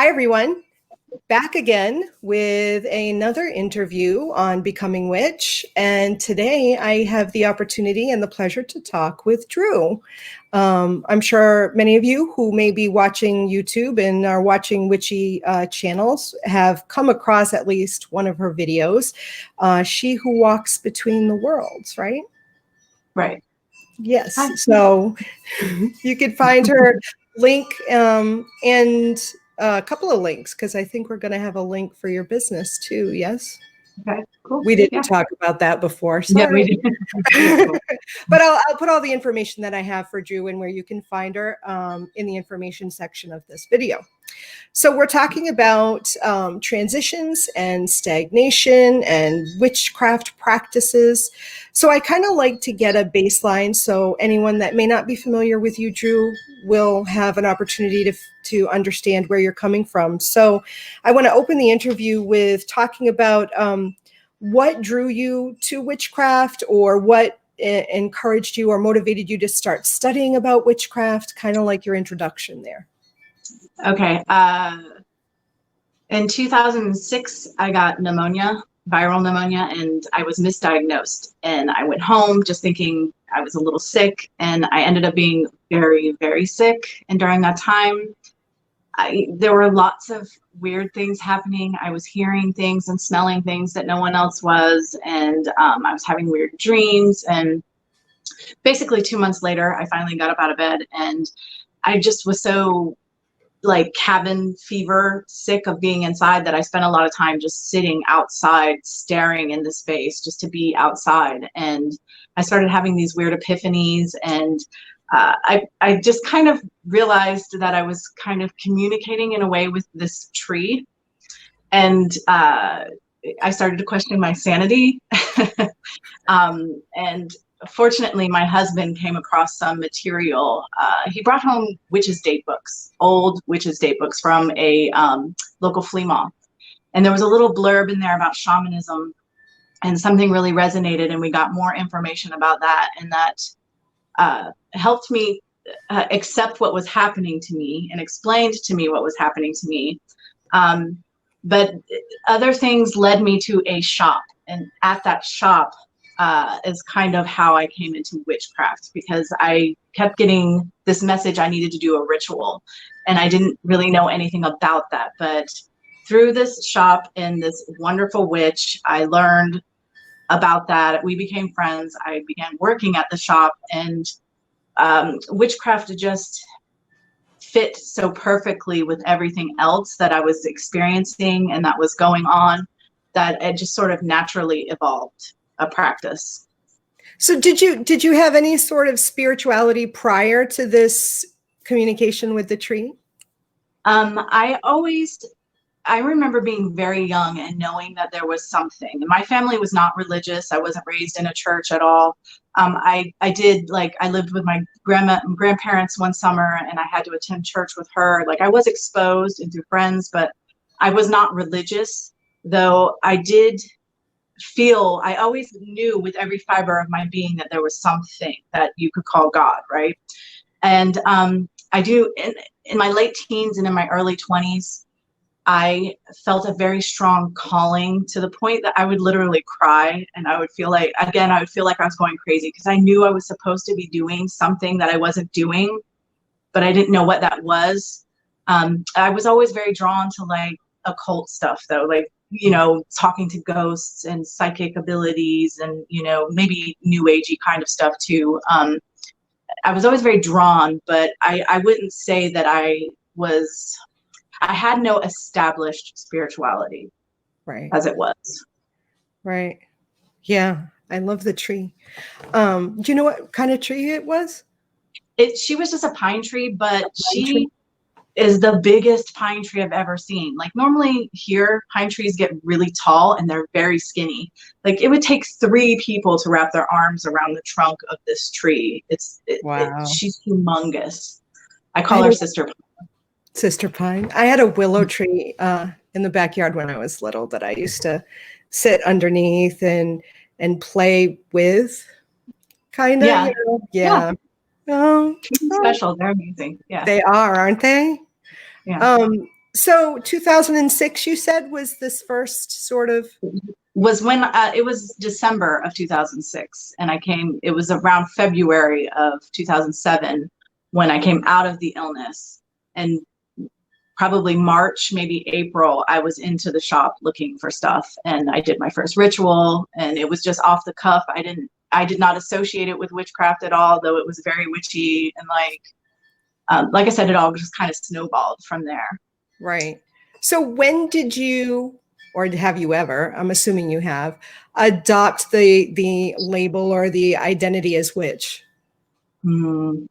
Hi, everyone. Back again with another interview on Becoming Witch. And today I have the opportunity and the pleasure to talk with Drew. I'm sure many of you who may be watching YouTube and are watching Witchy channels have come across at least one of her videos, She Who Walks Between the Worlds, right? Right. Yes. So you could find her link and a couple of links, because I think we're going to have a link for your business too. Yes. Okay, cool. We didn't talk about that before. Sorry. Yeah, we did. But I'll put all the information that I have for Drew and where you can find her in the information section of this video. So we're talking about transitions and stagnation and witchcraft practices. So I kind of like to get a baseline so anyone that may not be familiar with you, Drew, will have an opportunity to understand where you're coming from. So I want to open the interview with talking about what drew you to witchcraft, or what encouraged you or motivated you to start studying about witchcraft, kind of like your introduction there. Okay. In 2006, I got pneumonia, viral pneumonia, and I was misdiagnosed. And I went home just thinking I was a little sick, and I ended up being very, very sick. And during that time, there were lots of weird things happening. I was hearing things and smelling things that no one else was. And I was having weird dreams. And basically 2 months later, I finally got up out of bed, and I just was so like cabin fever sick of being inside that I spent a lot of time just sitting outside, staring into space just to be outside. And I started having these weird epiphanies, and I just kind of realized that I was kind of communicating in a way with this tree. And I started to question my sanity. And fortunately, my husband came across some material. He brought home witches' date books, old witches' date books from a local flea mall. And there was a little blurb in there about shamanism, and something really resonated, and we got more information about that. And that helped me accept what was happening to me and explained to me what was happening to me. But other things led me to a shop. And at that shop, is kind of how I came into witchcraft, because I kept getting this message I needed to do a ritual, and I didn't really know anything about that. But through this shop and this wonderful witch, I learned about that. We became friends. I began working at the shop, and witchcraft just fit so perfectly with everything else that I was experiencing and that was going on, that it just sort of naturally evolved a practice. So did you have any sort of spirituality prior to this communication with the tree? I remember being very young and knowing that there was something. My family was not religious. I wasn't raised in a church at all. I lived with my grandparents one summer, and I had to attend church with her. Like, I was exposed and through friends, but I was not religious, though I did feel, I always knew with every fiber of my being that there was something that you could call God, right? And I do, in my late teens and in my early 20s, I felt a very strong calling, to the point that I would literally cry, and I would feel like, again, I would feel like I was going crazy, because I knew I was supposed to be doing something that I wasn't doing, but I didn't know what that was. I was always very drawn to like occult stuff, though, like, you know, talking to ghosts and psychic abilities, and, you know, maybe new agey kind of stuff too. I was always very drawn, but I wouldn't say that I had no established spirituality, right, as it was. Right. Yeah. I love the tree. Do you know what kind of tree it was? She was just a pine tree, but she is the biggest pine tree I've ever seen. Like, normally here, pine trees get really tall and they're very skinny. Like, it would take 3 people to wrap their arms around the trunk of this tree. Wow. She's humongous. I call her Sister Pine. Sister Pine. I had a willow tree in the backyard when I was little that I used to sit underneath and play with, kind of. Yeah. You know? Yeah. Special. They're amazing. Yeah. They are, aren't they? Yeah. So 2006, you said, was this first sort of. Was when it was December of 2006, and it was around February of 2007 when I came out of the illness, and probably March, maybe April, I was into the shop looking for stuff, and I did my first ritual, and it was just off the cuff. I did not associate it with witchcraft at all, though it was very witchy, and like I said, it all just kind of snowballed from there. Right. So when did you, or have you ever, I'm assuming you have, adopt the label or the identity as witch? It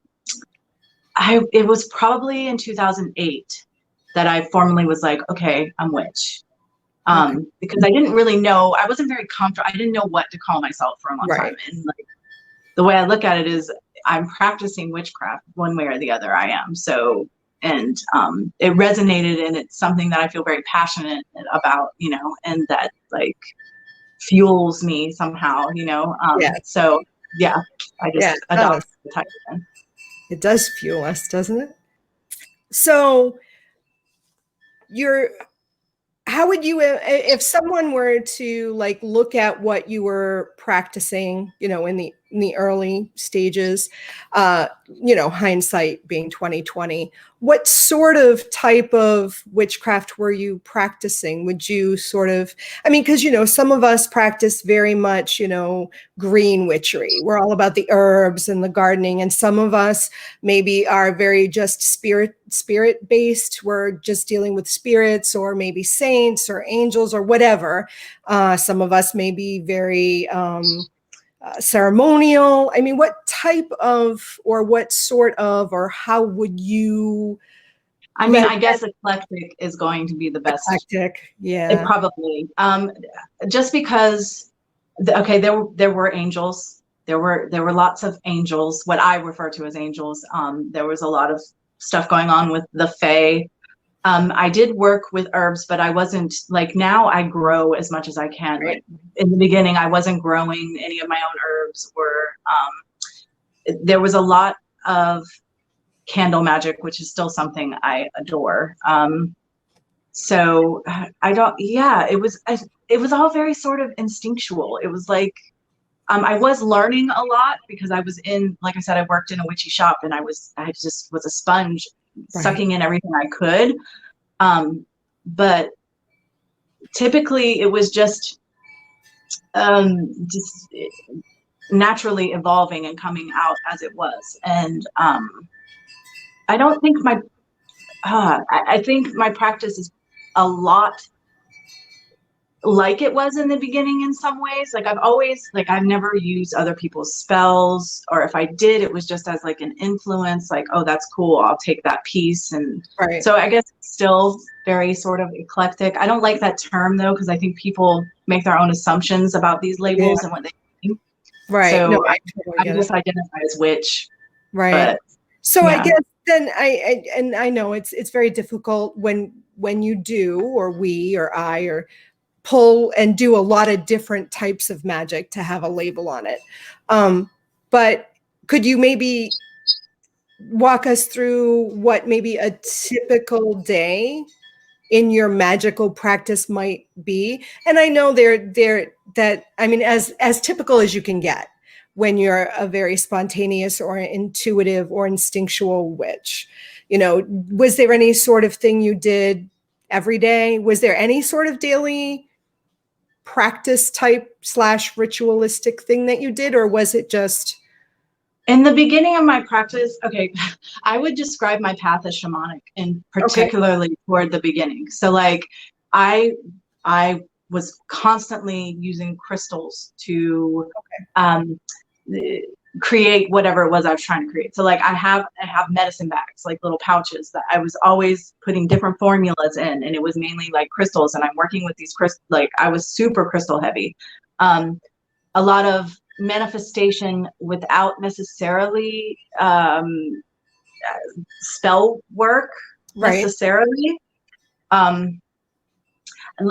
was probably in 2008 that I formally was like, okay, I'm witch. Okay. Because I didn't really know, I wasn't very comfortable. I didn't know what to call myself for a long time. And like, the way I look at it is I'm practicing witchcraft one way or the other. I am. So, and it resonated, and it's something that I feel very passionate about, you know, and that like fuels me somehow, you know. So yeah, I just adopted the title then. It does fuel us, doesn't it? So how would you, if someone were to like look at what you were practicing, you know, in the early stages, you know, hindsight being 2020, what sort of type of witchcraft were you practicing? Would you sort of, I mean, because, you know, some of us practice very much, you know, green witchery. We're all about the herbs and the gardening. And some of us maybe are very just spirit based. We're just dealing with spirits or maybe saints or angels or whatever. Some of us may be very ceremonial. I mean, what type of, or what sort of, or how would you? I mean, I guess eclectic is going to be the best. Eclectic, yeah. It probably, just because, okay, there were angels. There were lots of angels, what I refer to as angels. There was a lot of stuff going on with the Fae. I did work with herbs, but I wasn't like, now I grow as much as I can. Right. Like in the beginning, I wasn't growing any of my own herbs, or there was a lot of candle magic, which is still something I adore. So I don't, yeah, it was all very sort of instinctual. It was like, I was learning a lot because I was in, like I said, I worked in a witchy shop, and I just was a sponge, sucking in everything I could. But typically it was just naturally evolving and coming out as it was. And I don't think I think my practice is a lot like it was in the beginning in some ways. Like I've never used other people's spells, or if I did, it was just as like an influence, like, oh, that's cool, I'll take that piece. And so I guess it's still very sort of eclectic. I don't like that term though, because I think people make their own assumptions about these labels and what they think. So no, I just identify as witch. But, so I guess then I know it's very difficult when you do, or we or I or pull and do a lot of different types of magic to have a label on it. But could you maybe walk us through what maybe a typical day in your magical practice might be? And I know that, I mean, as typical as you can get when you're a very spontaneous or intuitive or instinctual witch. You know, was there any sort of thing you did every day? Was there any sort of daily practice type / ritualistic thing that you did, or was it just? In the beginning of my practice, okay, I would describe my path as shamanic, and particularly toward the beginning. So like I was constantly using crystals to create whatever it was I was trying to create. So like I have medicine bags, like little pouches that I was always putting different formulas in, and it was mainly like crystals, and I'm working with these crystals. Like I was super crystal heavy. A lot of manifestation without necessarily spell work necessarily.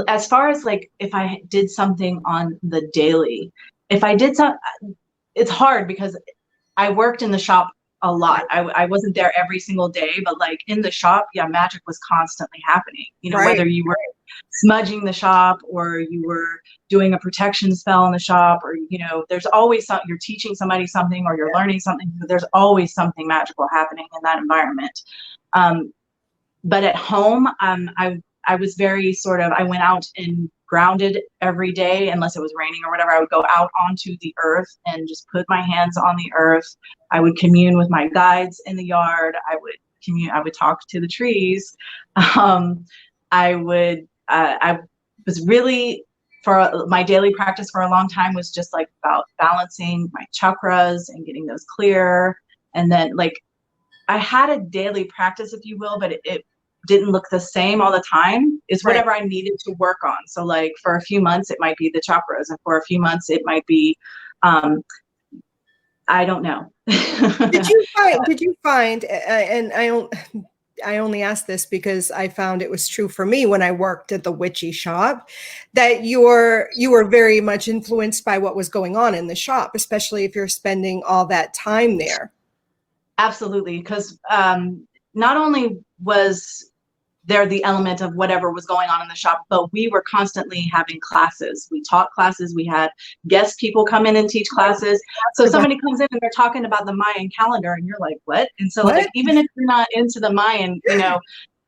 As far as like if I did something on the daily, if I did some, it's hard because I worked in the shop a lot. I wasn't there every single day, but like in the shop, yeah, magic was constantly happening. You know, Right. whether you were smudging the shop or you were doing a protection spell in the shop, or, you know, there's always something, you're teaching somebody something or you're learning something. There's always something magical happening in that environment. But at home, I was very sort of, I went out and grounded every day, unless it was raining or whatever. I would go out onto the earth and just put my hands on the earth. I would commune with my guides in the yard. I would talk to the trees. I was really, for my daily practice for a long time was just like about balancing my chakras and getting those clear. And then like, I had a daily practice, if you will, but it didn't look the same all the time. It's whatever I needed to work on. So like for a few months, it might be the chakras, and for a few months, it might be, I don't know. Did you find, and I only asked this because I found it was true for me when I worked at the Witchy shop, that you were very much influenced by what was going on in the shop, especially if you're spending all that time there. Absolutely, because not only was there the element of whatever was going on in the shop, but we were constantly having classes. We taught classes. We had guest people come in and teach classes. So somebody comes in and they're talking about the Mayan calendar, and you're like, what? And so like, even if you're not into the Mayan, you know,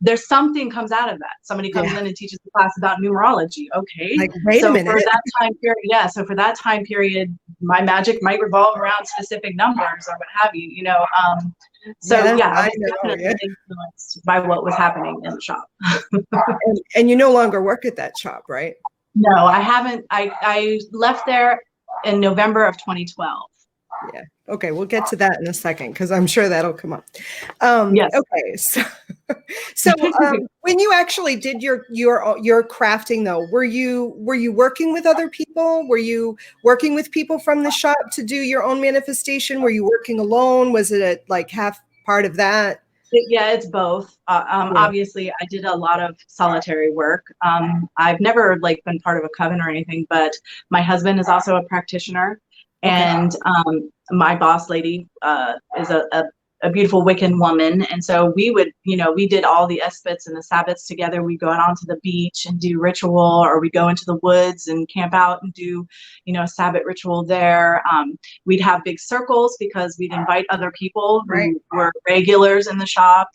there's something comes out of that. Somebody comes in and teaches a class about numerology. Okay. Like, wait a minute. For that time period, yeah. So for that time period, my magic might revolve around specific numbers or what have you, you know. So yeah, I was definitely influenced by what was happening in the shop. and you no longer work at that shop, right? No, I haven't. I left there in November of 2012. Yeah. Okay, we'll get to that in a second because I'm sure that'll come up. Yes. Okay. So when you actually did your crafting, though, were you working with other people? Were you working with people from the shop to do your own manifestation? Were you working alone? Was it like half part of that? Yeah, it's both. Obviously, I did a lot of solitary work. I've never like been part of a coven or anything, but my husband is also a practitioner. And my boss lady is a beautiful Wiccan woman. And so we would, you know, we did all the Esbits and the Sabbats together. We'd go out onto the beach and do ritual, or we'd go into the woods and camp out and do, you know, a Sabbat ritual there. We'd have big circles because we'd invite other people who were regulars in the shop.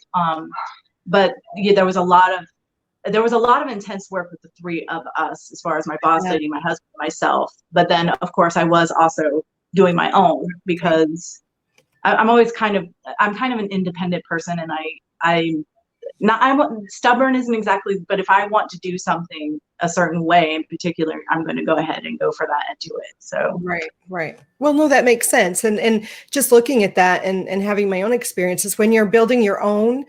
But yeah, there was a lot of intense work with the three of us, as far as my boss lady, my husband, myself. But then, of course, I was also doing my own, because I'm kind of an independent person, and stubborn isn't exactly, but if I want to do something a certain way in particular, I'm going to go ahead and go for that and do it. So right. Well, no, that makes sense. And just looking at that and having my own experiences, when you're building your own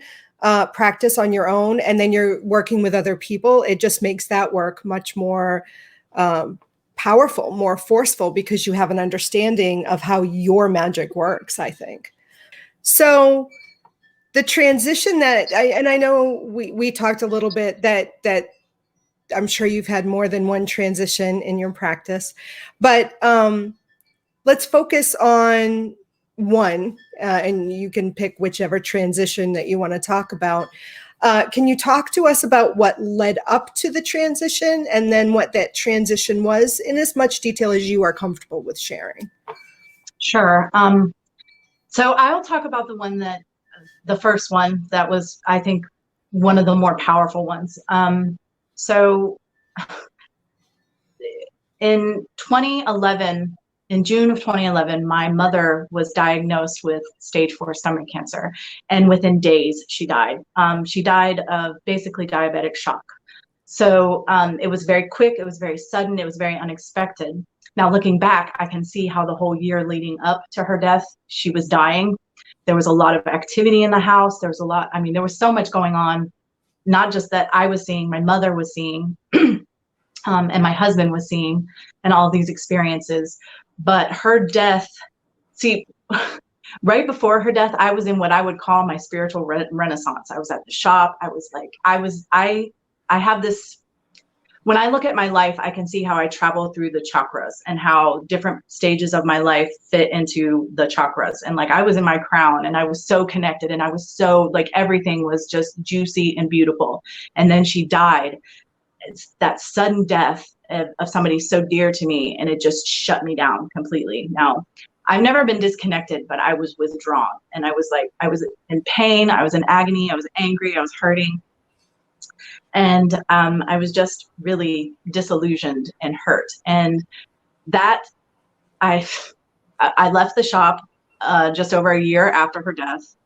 practice on your own, and then you're working with other people, it just makes that work much more powerful, more forceful, because you have an understanding of how your magic works, I think. So the transition that I know we talked a little bit that I'm sure you've had more than one transition in your practice, but let's focus on one, and you can pick whichever transition that you want to talk about. Can you talk to us about what led up to the transition, and then what that transition was, in as much detail as you are comfortable with sharing? Sure. So I'll talk about the first one that was, I think, one of the more powerful ones. So in 2011, in June of 2011, my mother was diagnosed with stage 4 stomach cancer, and within days she died. She died of basically diabetic shock. So it was very quick, it was very sudden, it was very unexpected. Now looking back, I can see how the whole year leading up to her death, she was dying. There was a lot of activity in the house. There was there was so much going on, not just that I was seeing, my mother was seeing, and my husband was seeing, and all these experiences. But her death, see, right before her death, I was in what I would call my spiritual renaissance. I was at the shop. I have this, when I look at my life, I can see how I travel through the chakras and how different stages of my life fit into the chakras. And like, I was in my crown and I was so connected and I was so like, everything was just juicy and beautiful. And then she died. It's that sudden death of somebody so dear to me, and it just shut me down completely. Now, I've never been disconnected, but I was withdrawn, and I was in pain, I was in agony, I was angry, I was hurting, and I was just really disillusioned and hurt. And that I left the shop just over a year after her death.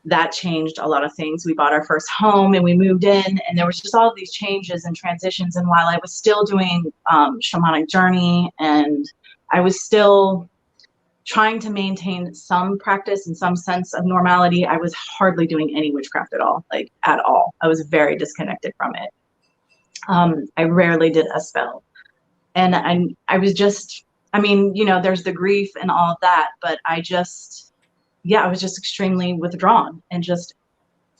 That changed a lot of things. We bought our first home and we moved in, and there was just all of these changes and transitions. And while I was still doing shamanic journey, and I was still trying to maintain some practice and some sense of normality, I was hardly doing any witchcraft at all, like at all. I was very disconnected from it. I rarely did a spell. And I was just, I mean, you know, there's the grief and all of that, but I was just extremely withdrawn and just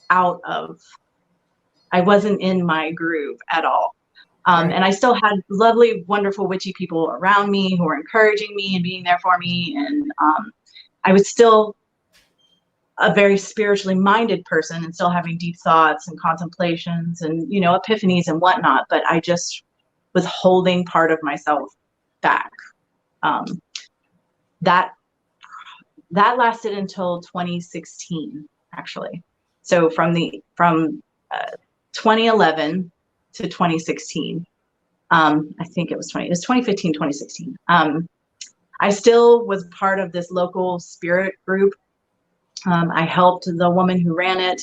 out of, I wasn't in my groove at all. Right. And I still had lovely, wonderful, witchy people around me who were encouraging me and being there for me. And I was still a very spiritually minded person and still having deep thoughts and contemplations and, you know, epiphanies and whatnot. But I just was holding part of myself back. That lasted until 2016, actually. So from 2011 to 2016, I think it was 2015, 2016. I still was part of this local spirit group. I helped the woman who ran it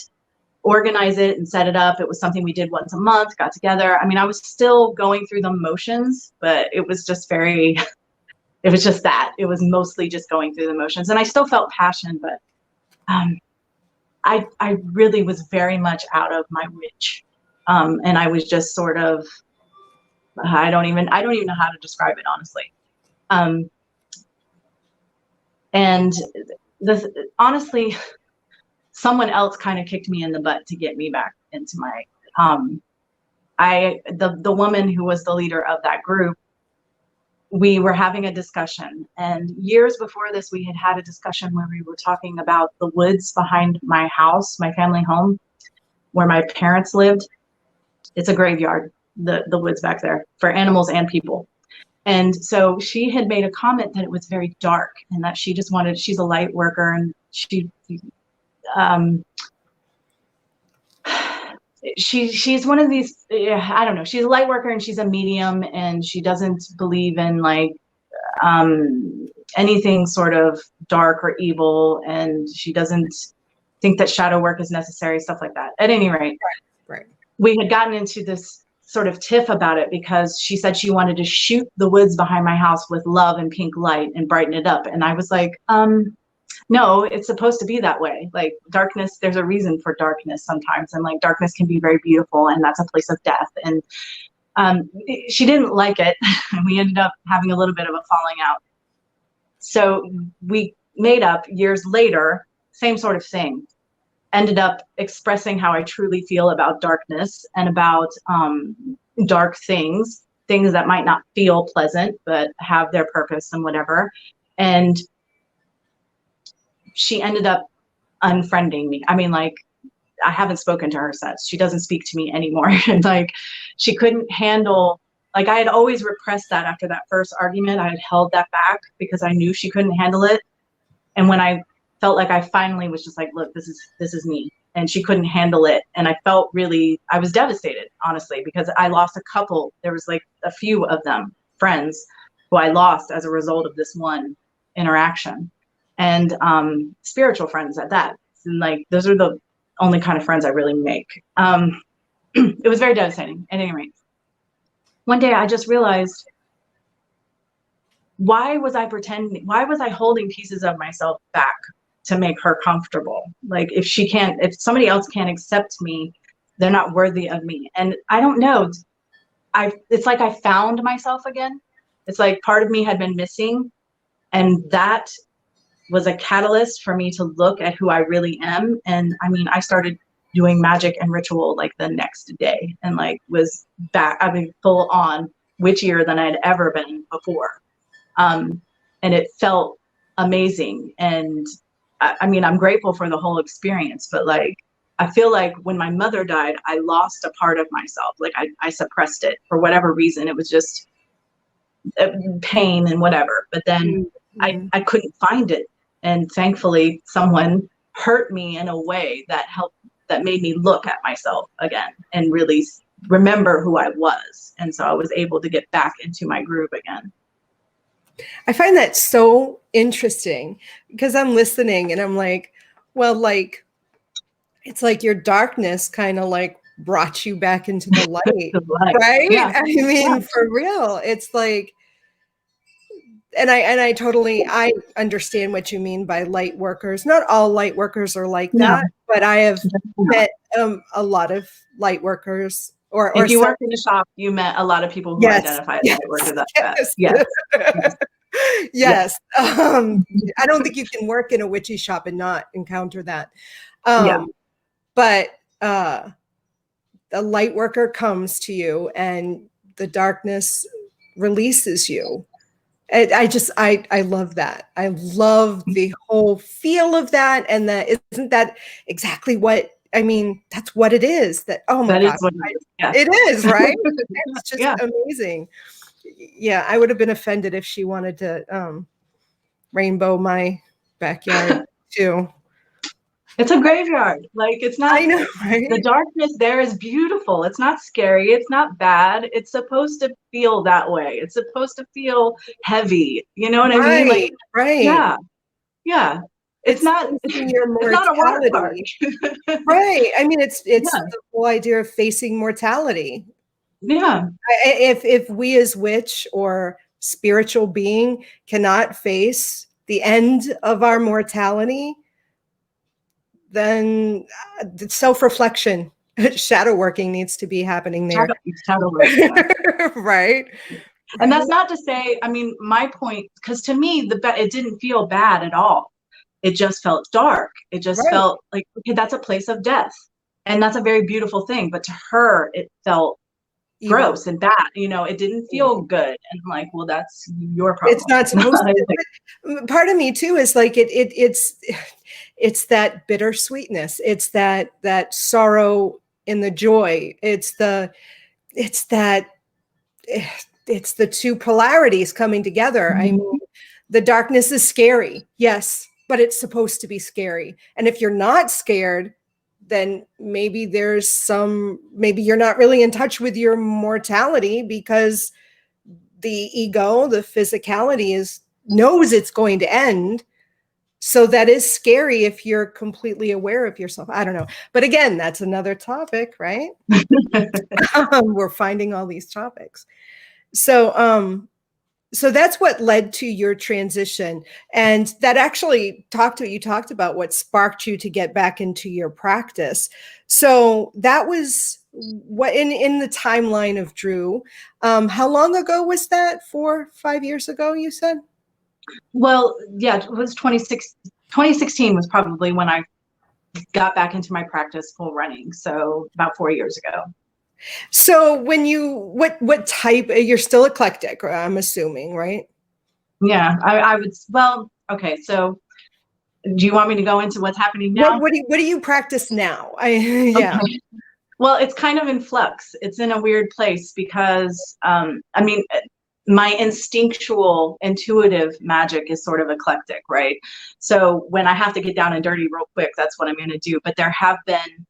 organize it and set it up. It was something we did once a month, got together. I mean, I was still going through the motions, but it was just it was just that. It was mostly just going through the motions. And I still felt passion, but I really was very much out of my witch. And I was just sort of, I don't even know how to describe it, honestly. And honestly, someone else kind of kicked me in the butt to get me back into my, the woman who was the leader of that group, we were having a discussion, and years before this, we had a discussion where we were talking about the woods behind my house, my family home, where my parents lived. It's a graveyard, the woods back there, for animals and people. And so she had made a comment that it was very dark and that she just wanted, she's a light worker, and she's one of these, I don't know, she's a light worker and she's a medium, and she doesn't believe in like anything sort of dark or evil, and she doesn't think that shadow work is necessary, stuff like that. At any rate, right. We had gotten into this sort of tiff about it because she said she wanted to shoot the woods behind my house with love and pink light and brighten it up. And I was like, no, it's supposed to be that way. Like darkness, there's a reason for darkness sometimes. And like darkness can be very beautiful, and that's a place of death. And she didn't like it. And we ended up having a little bit of a falling out. So we made up years later, same sort of thing. Ended up expressing how I truly feel about darkness and about dark things that might not feel pleasant, but have their purpose and whatever. And she ended up unfriending me. I mean, like, I haven't spoken to her since. She doesn't speak to me anymore. And like, she couldn't handle, like, I had always repressed that after that first argument. I had held that back because I knew she couldn't handle it. And when I felt like I finally was just like, look, this is me. And she couldn't handle it. And I felt really, I was devastated, honestly, because I lost a couple. There was like a few of them, friends, who I lost as a result of this one interaction. And spiritual friends at that. And like, those are the only kind of friends I really make. It was very devastating. At any rate, one day I just realized, why was I pretending? Why was I holding pieces of myself back to make her comfortable? Like, if somebody else can't accept me, they're not worthy of me. And I don't know. It's like I found myself again. It's like part of me had been missing, and that was a catalyst for me to look at who I really am. And I mean, I started doing magic and ritual like the next day, and like was back, I mean, full on witchier than I'd ever been before. And it felt amazing. And I mean, I'm grateful for the whole experience, but like, I feel like when my mother died, I lost a part of myself. Like I suppressed it for whatever reason. It was just pain and whatever. But then I couldn't find it. And thankfully someone hurt me in a way that helped, that made me look at myself again and really remember who I was. And so I was able to get back into my groove again. I find that so interesting because I'm listening and I'm like, well, like, it's like your darkness kind of like brought you back into the light, right? Yeah. I mean, for real, it's like, and I totally, I understand what you mean by light workers. Not all light workers are like that, but I have met a lot of light workers. Or if you work in a shop, you met a lot of people who identify as light workers. Yes. Yes. I don't think you can work in a witchy shop and not encounter that. But a light worker comes to you and the darkness releases you. I love that. I love the whole feel of that. And that, isn't that exactly what, I mean, that's what it is. That, oh my God, it is, right? It's just amazing. Yeah, I would have been offended if she wanted to rainbow my backyard too. It's a graveyard. Like, it's not, I know, right? The darkness there is beautiful. It's not scary. It's not bad. It's supposed to feel that way. It's supposed to feel heavy. You know what I mean? Like, right. Yeah. It's not a water park. Right. I mean, it's the whole idea of facing mortality. Yeah. If we as witch or spiritual being cannot face the end of our mortality, then self-reflection, shadow working needs to be happening there. Shadow working. Right. And that's not to say, I mean, my point, because to me, it didn't feel bad at all. It just felt dark. It just felt like, okay, that's a place of death. And that's a very beautiful thing. But to her, it felt gross and bad. You know, it didn't feel good. And I'm like, well, that's your problem. It's not supposed to. Part of me too is like it's that bittersweetness. It's that sorrow in the joy. It's the two polarities coming together. I mean, the darkness is scary, yes, but it's supposed to be scary. And if you're not scared, then maybe maybe you're not really in touch with your mortality, because the ego, the physicality knows it's going to end. So that is scary if you're completely aware of yourself. I don't know. But again, that's another topic, right? We're finding all these topics. So that's what led to your transition. And that actually you talked about what sparked you to get back into your practice. So that was what in the timeline of Drew. How long ago was that? 5 years ago, you said? Well, yeah, it was 2016 was probably when I got back into my practice full running. So about 4 years ago. So when what type, you're still eclectic, I'm assuming, right? Yeah, I would, well, okay. So do you want me to go into what's happening now? What do you practice now? Yeah. Okay. Well, it's kind of in flux. It's in a weird place because, I mean, my instinctual, intuitive magic is sort of eclectic, right? So when I have to get down and dirty real quick, that's what I'm going to do. But there have been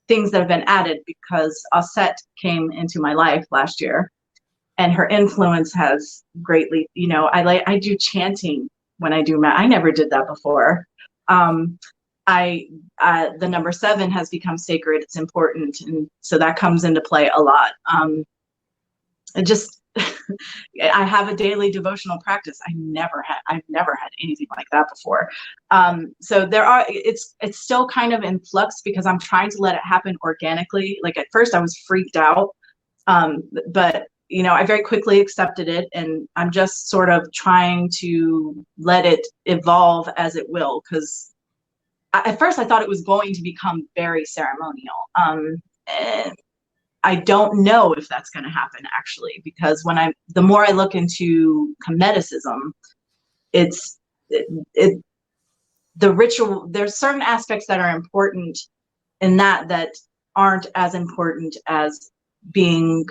things that have been added because Osset came into my life last year, and her influence has greatly, you know, I do chanting when I do I never did that before. The number 7 has become sacred. It's important. And so that comes into play a lot. I have a daily devotional practice. I've never had anything like that before. So it's still kind of in flux because I'm trying to let it happen organically. Like at first I was freaked out. But you know, I very quickly accepted it, and I'm just sort of trying to let it evolve as it will, because at first I thought it was going to become very ceremonial. And I don't know if that's going to happen actually, because the more I look into Cometicism, it's it the ritual. There's certain aspects that are important in that aren't as important as being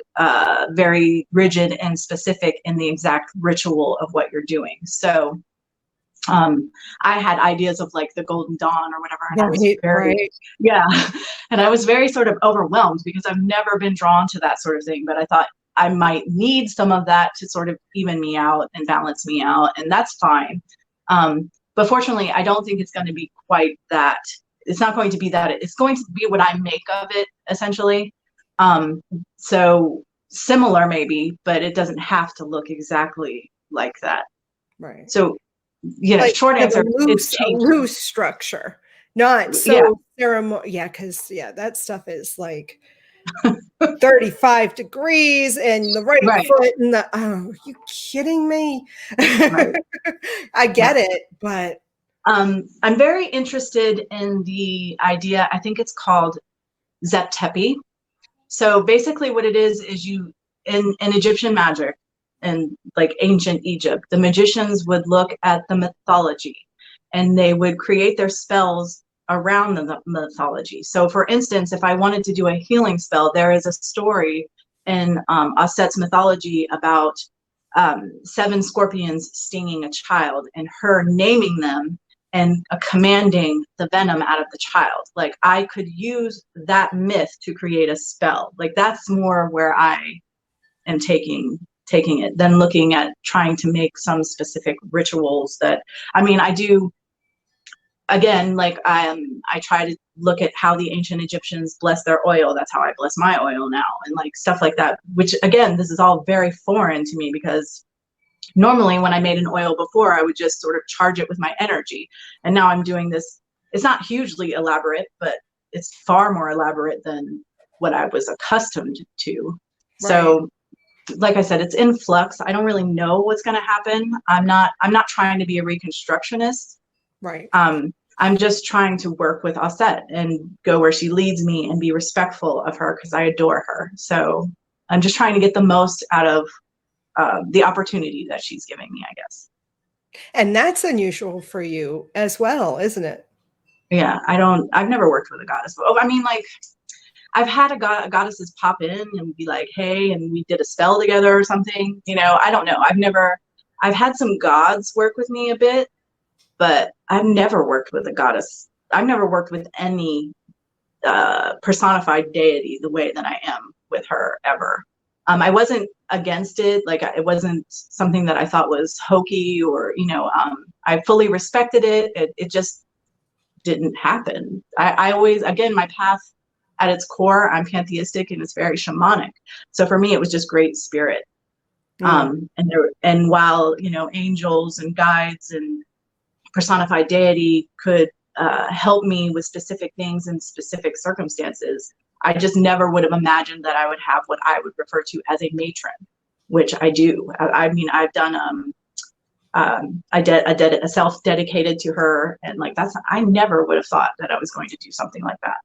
very rigid and specific in the exact ritual of what you're doing. So I had ideas of like the Golden Dawn or whatever, and I was very, yeah, and I was very sort of overwhelmed because I've never been drawn to that sort of thing, but I thought I might need some of that to sort of even me out and balance me out, and that's fine. But fortunately, I don't think it's going to be quite that. It's not going to be that. It's going to be what I make of it, essentially. So similar maybe, but it doesn't have to look exactly like that. Right. So yeah, like short answer, a loose structure, not so yeah. ceremonial. Yeah, because that stuff is like 35 degrees and the right Right. foot and the are you kidding me? Right. I get it, but I'm very interested in the idea. I think it's called Zeptepi. So basically, what it is you in Egyptian magic and like ancient Egypt, the magicians would look at the mythology and they would create their spells around the mythology. So, for instance, if I wanted to do a healing spell, there is a story in Aset's mythology about 7 scorpions stinging a child and her naming them and commanding the venom out of the child. Like I could use that myth to create a spell. Like that's more where I am taking it than looking at trying to make some specific rituals that, I mean, I do, again, like I try to look at how the ancient Egyptians bless their oil. That's how I bless my oil now, and like stuff like that, which again, this is all very foreign to me because normally when I made an oil before, I would just sort of charge it with my energy. And now I'm doing this. It's not hugely elaborate, but it's far more elaborate than what I was accustomed to. Right. So like I said, it's in flux. I don't really know what's going to happen. I'm not trying to be a reconstructionist. Right. I'm just trying to work with Aset and go where she leads me and be respectful of her because I adore her. So I'm just trying to get the most out of the opportunity that she's giving me, I guess. And that's unusual for you as well, isn't it? Yeah, I've never worked with a goddess. I mean, like, I've had goddesses pop in and be like, hey, and we did a spell together or something. You know, I don't know. I've had some gods work with me a bit, but I've never worked with a goddess. I've never worked with any personified deity the way that I am with her ever. I wasn't against it. Like it wasn't something that I thought was hokey or, I fully respected it. It just didn't happen. I always, again, my path at its core, I'm pantheistic and it's very shamanic. So for me, it was just great spirit. And while, angels and guides and personified deity could help me with specific things in specific circumstances, I just never would have imagined that I would have what I would refer to as a matron, which I do. I mean, I've done a self-dedicated to her, and like I never would have thought that I was going to do something like that.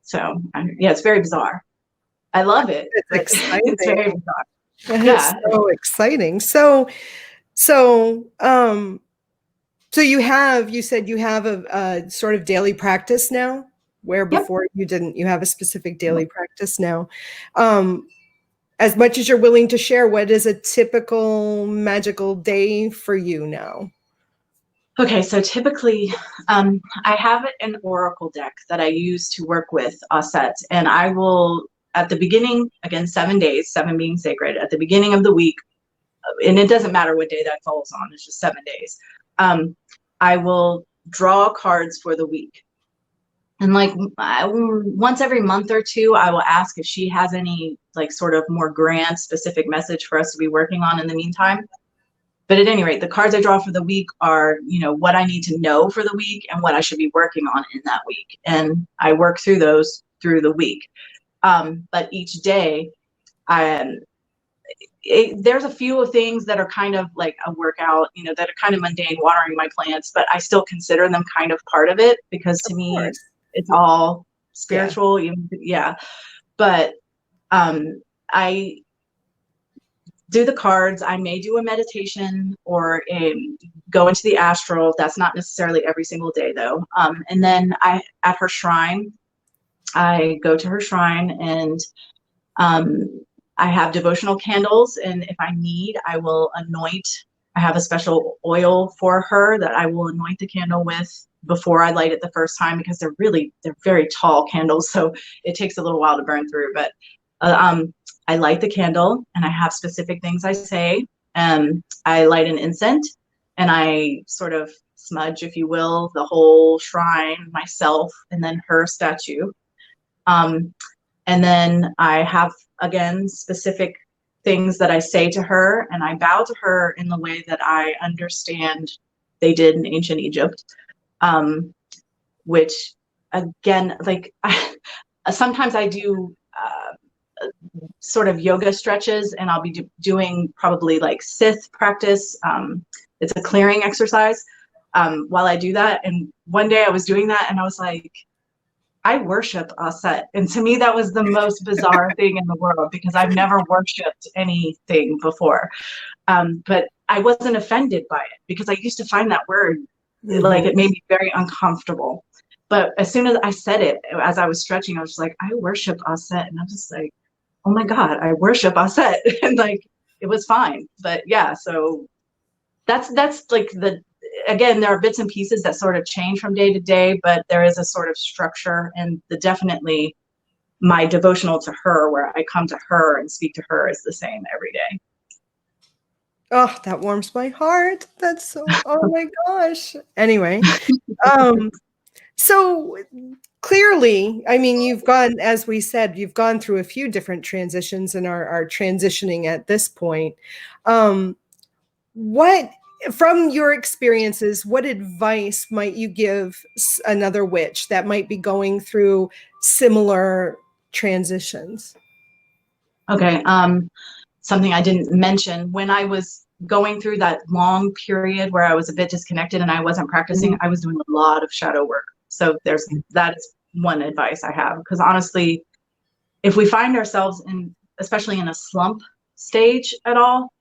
So yeah, it's very bizarre. I love it. It's exciting. It's very bizarre. Yeah, it's so exciting. So you said you have a sort of daily practice now, where before you didn't. You have a specific daily practice now. As much as you're willing to share, what is a typical magical day for you now? Okay, so typically I have an oracle deck that I use to work with Aset, and I will, at the beginning, again, 7 days, 7 being sacred, at the beginning of the week, and it doesn't matter what day that falls on, it's just 7 days, I will draw cards for the week. And like once every month or two, I will ask if she has any like sort of more grand specific message for us to be working on in the meantime. But at any rate, the cards I draw for the week are, what I need to know for the week and what I should be working on in that week. And I work through those through the week. But each day, there's a few things that are kind of like a workout, you know, that are kind of mundane, watering my plants, but I still consider them kind of part of it, because to Of me, course. it's all Yeah. spiritual. Yeah. But I do the cards. I may do a meditation or go into the astral. That's not necessarily every single day though. And then at her shrine, I go to her shrine, and I have devotional candles, and if I need, I will anoint. I have a special oil for her that I will anoint the candle with before I light it the first time, because they're very tall candles, so it takes a little while to burn through. But I light the candle, and I have specific things I say. I light an incense, and I sort of smudge, if you will, the whole shrine, myself, and then her statue. And then I have, again, specific things that I say to her, and I bow to her in the way that I understand they did in ancient Egypt, which, again, like, sometimes I do sort of yoga stretches, and I'll be doing probably like Sith practice. It's a clearing exercise while I do that. And one day I was doing that, and I was like, I worship Aset. And to me, that was the most bizarre thing in the world, because I've never worshiped anything before. But I wasn't offended by it, because I used to find that word, like, it made me very uncomfortable. But as soon as I said it, as I was stretching, I was just like, I worship Aset. And I was just like, oh my God, I worship Aset. And like, it was fine. But yeah, so that's like again, there are bits and pieces that sort of change from day to day, but there is a sort of structure, and definitely my devotional to her, where I come to her and speak to her, is the same every day. Oh, that warms my heart. That's so, oh my gosh. Anyway, so clearly, I mean, you've gone, as we said, you've gone through a few different transitions and are transitioning at this point. What, from your experiences, what advice might you give another witch that might be going through similar transitions? Okay. Something I didn't mention, when I was going through that long period where I was a bit disconnected and I wasn't practicing, I was doing a lot of shadow work. So that is one advice I have, because honestly, if we find ourselves especially in a slump stage at all,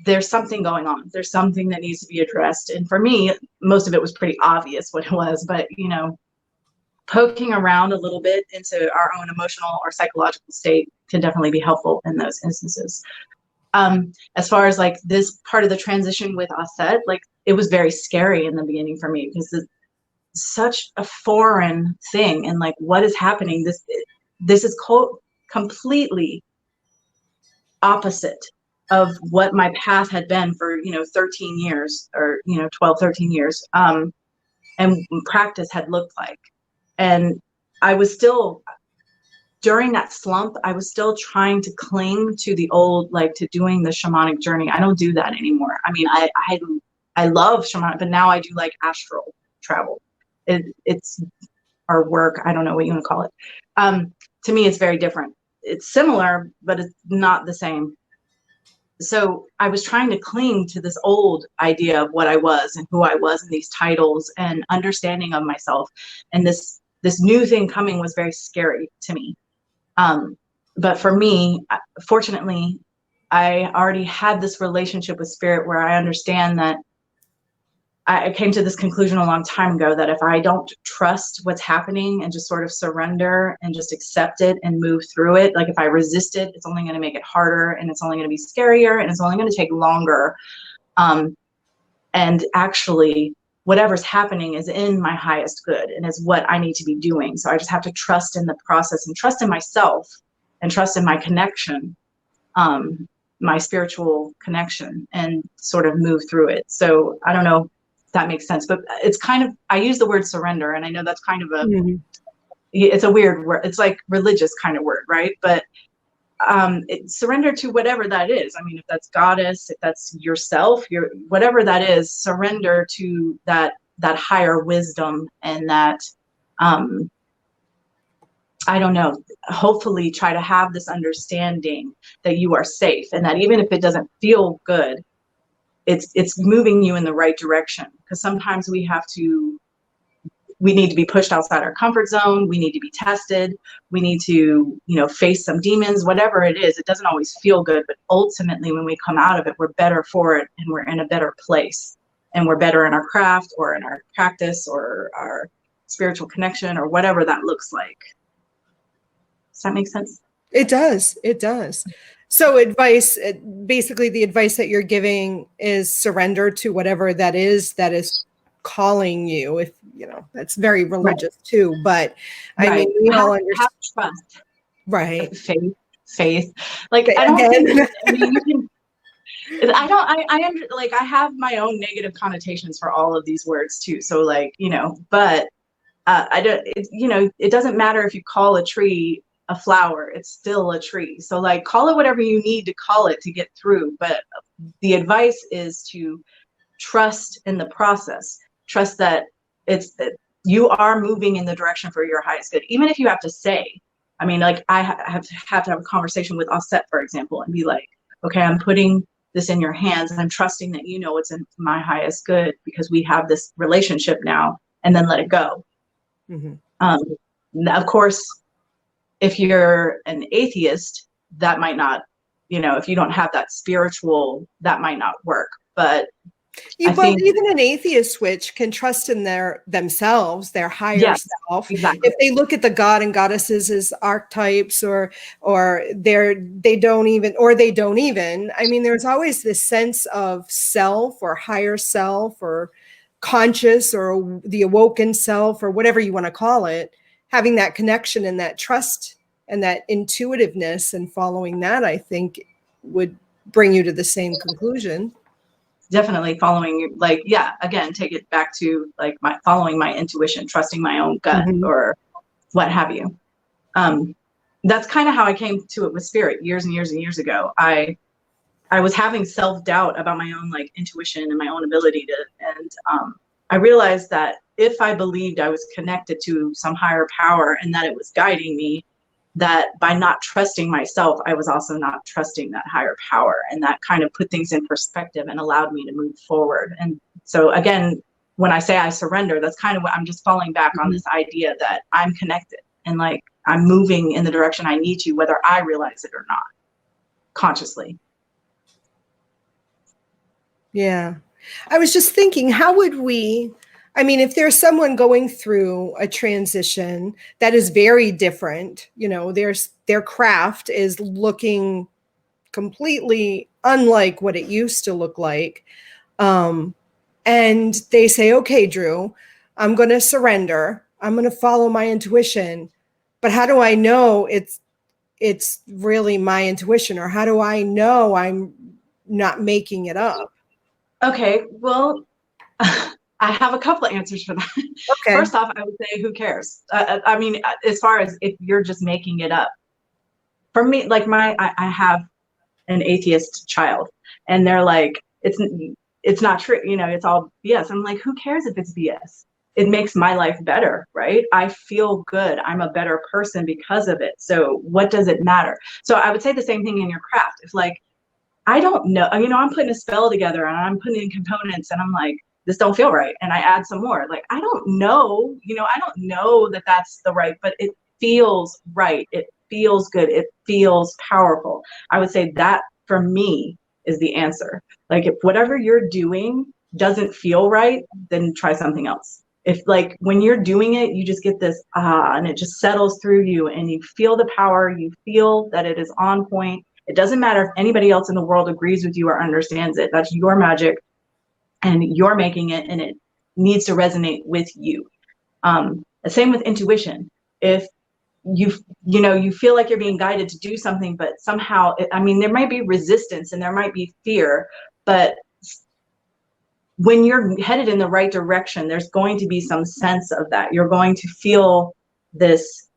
there's something going on. There's something that needs to be addressed. And for me, most of it was pretty obvious what it was, but poking around a little bit into our own emotional or psychological state can definitely be helpful in those instances. As far as like this part of the transition with Aset, like, it was very scary in the beginning for me, because it's such a foreign thing, and like, what is happening? This is completely opposite of what my path had been for 13 years, or 12, 13 years, and practice had looked like. And I was still, during that slump, I was still trying to cling to the old, like, to doing the shamanic journey. I don't do that anymore. I mean, I love shamanic, but now I do like astral travel. It's our work. I don't know what you want to call it. To me, it's very different. It's similar, but it's not the same. So I was trying to cling to this old idea of what I was and who I was, and these titles and understanding of myself. And this new thing coming was very scary to me. But for me, fortunately, I already had this relationship with spirit where I understand that I came to this conclusion a long time ago, that if I don't trust what's happening and just sort of surrender and just accept it and move through it, like, if I resist it, it's only going to make it harder, and it's only going to be scarier, and it's only going to take longer. And actually, whatever's happening is in my highest good and is what I need to be doing. So I just have to trust in the process, and trust in myself, and trust in my connection, my spiritual connection, and sort of move through it. So I don't know if that makes sense, but it's kind of, I use the word surrender, and I know that's kind of it's a weird word. It's like religious kind of word, right? But surrender to whatever that is. I mean, if that's goddess, if that's yourself, whatever that is, surrender to that higher wisdom, and that I don't know, hopefully try to have this understanding that you are safe, and that even if it doesn't feel good, it's moving you in the right direction. Because sometimes we need to be pushed outside our comfort zone. We need to be tested. We need to, face some demons, whatever it is. It doesn't always feel good, but ultimately when we come out of it, we're better for it, and we're in a better place, and we're better in our craft or in our practice or our spiritual connection or whatever that looks like. Does that make sense? It does. It does. So advice, basically the advice that you're giving is surrender to whatever that is calling you. If, that's very religious too, but I mean, we all understand. Have trust. Right. Faith. Like, I don't think, I mean, you can, I have my own negative connotations for all of these words too. So like, but I don't, it doesn't matter if you call a tree a flower, it's still a tree. So like, call it whatever you need to call it to get through. But the advice is to trust in the process. Trust that you are moving in the direction for your highest good. Even if you have to say, I mean, like I have to have a conversation with Offset, for example, and be like, okay, I'm putting this in your hands and I'm trusting that it's in my highest good because we have this relationship now, and then let it go. Mm-hmm. Of course, if you're an atheist, that might not, if you don't have that spiritual, that might not work. But even an atheist witch can trust in themselves, their higher self. Exactly. If they look at the god and goddesses as archetypes, or they don't even. I mean, there's always this sense of self or higher self or conscious or the awoken self or whatever you want to call it. Having that connection and that trust and that intuitiveness and following that, I think, would bring you to the same conclusion. Definitely following, like, again, take it back to like following my intuition, trusting my own gut, mm-hmm. or what have you. That's kind of how I came to it with spirit years and years and years ago. I was having self-doubt about my own like intuition and my own ability to, and I realized that if I believed I was connected to some higher power and that it was guiding me, that by not trusting myself, I was also not trusting that higher power. And that kind of put things in perspective and allowed me to move forward. And so again, when I say I surrender, that's kind of what I'm just falling back on, this idea that I'm connected and like I'm moving in the direction I need to, whether I realize it or not, consciously. Yeah. I was just thinking, how would we, I mean, if there's someone going through a transition that is very different, their craft is looking completely unlike what it used to look like. And they say, okay, Drew, I'm going to surrender. I'm going to follow my intuition. But how do I know it's really my intuition? Or how do I know I'm not making it up? Okay, well, I have a couple of answers for that. Okay. First off, I would say, who cares? I mean, as far as if you're just making it up. For me, like I have an atheist child, and they're like, it's not true, it's all BS. I'm like, who cares if it's BS? It makes my life better, right? I feel good. I'm a better person because of it. So what does it matter? So I would say the same thing in your craft. If like, I don't know, I'm putting a spell together and I'm putting in components and I'm like, this don't feel right. And I add some more. Like, I don't know, I don't know that that's the right, but it feels right. It feels good. It feels powerful. I would say that for me is the answer. Like, if whatever you're doing doesn't feel right, then try something else. If like when you're doing it, you just get this, and it just settles through you and you feel the power, you feel that it is on point. It doesn't matter if anybody else in the world agrees with you or understands it. That's your magic and you're making it, and it needs to resonate with you. The same with intuition. If you feel like you're being guided to do something, but somehow, there might be resistance and there might be fear, but when you're headed in the right direction, there's going to be some sense of that. You're going to feel this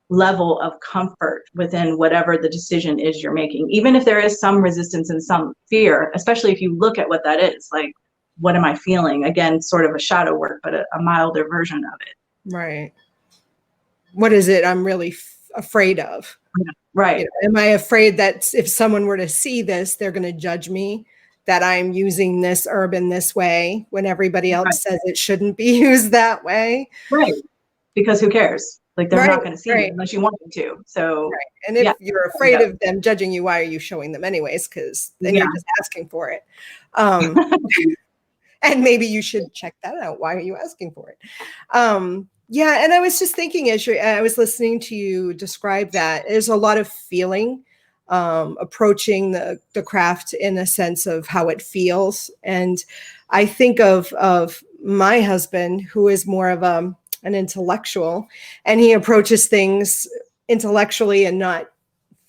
level of comfort within whatever the decision is you're making, even if there is some resistance and some fear, especially if you look at what that is. Like, what am I feeling? Again, sort of a shadow work, but a milder version of it. Right. what is it I'm really afraid of? Right. You know, am I afraid that if someone were to see this, they're going to judge me that I'm using this herb in this way when everybody else Right. says it shouldn't be used that way? Right. Because who cares? Like, they're Right, not going to see you right, unless you want them to. So, right. And yeah. if you're afraid of them judging you, why are you showing them anyways? Because then Yeah. you're just asking for it. Um, and maybe you should check that out. Why are you asking for it? Yeah, and I was just thinking as I was listening to you describe that, there's a lot of feeling approaching the craft in a sense of how it feels. And I think of my husband, who is more of an intellectual, and he approaches things intellectually and not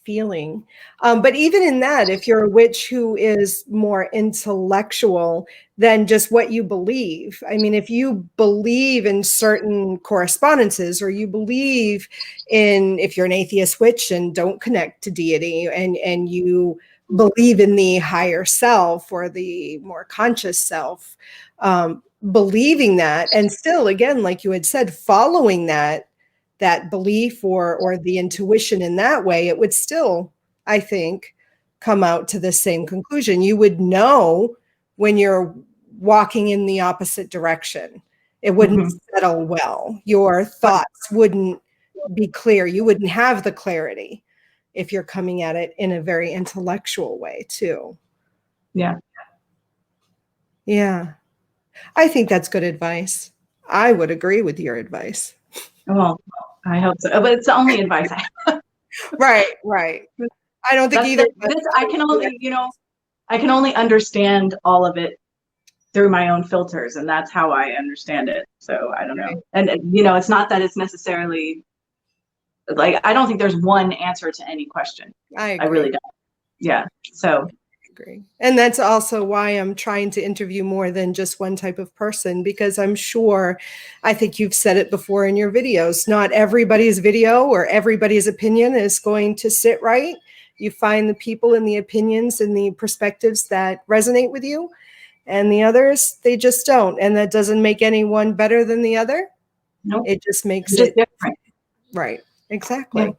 feeling. But even in that, if you're a witch who is more intellectual than just what you believe, I mean, if you believe in certain correspondences, or you believe in, if you're an atheist witch and don't connect to deity, and you believe in the higher self or the more conscious self, believing that, and still, again, like you had said, following that belief or the intuition in that way, it would still, I think, come out to the same conclusion. You would know when you're walking in the opposite direction. It wouldn't settle well. Your thoughts wouldn't be clear. You wouldn't have the clarity if you're coming at it in a very intellectual way too. Yeah. Yeah. I think that's good advice. I would agree with your advice. Well, I hope so. But it's the only advice I have. Right, right. I don't think either. I can only, I can only understand all of it through my own filters, and that's how I understand it. So I don't know. And it's not that it's necessarily like, I don't think there's one answer to any question. I really don't. Yeah. So agree. And that's also why I'm trying to interview more than just one type of person, because I'm sure, I think you've said it before in your videos, not everybody's video or everybody's opinion is going to sit right. You find the people and the opinions and the perspectives that resonate with you, and the others, they just don't. And that doesn't make anyone better than the other. nope. It just makes It's just it different. right. Exactly. Yeah.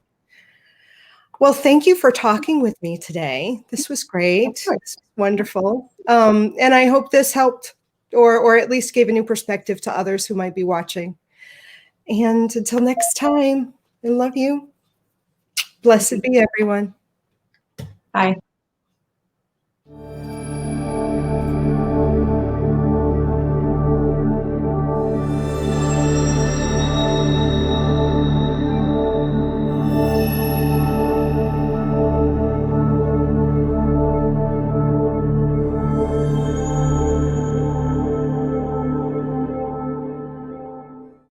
Well, thank you for talking with me today. This was great. This was wonderful. And I hope this helped or at least gave a new perspective to others who might be watching. And until next time, I love you. Blessed be everyone. Bye.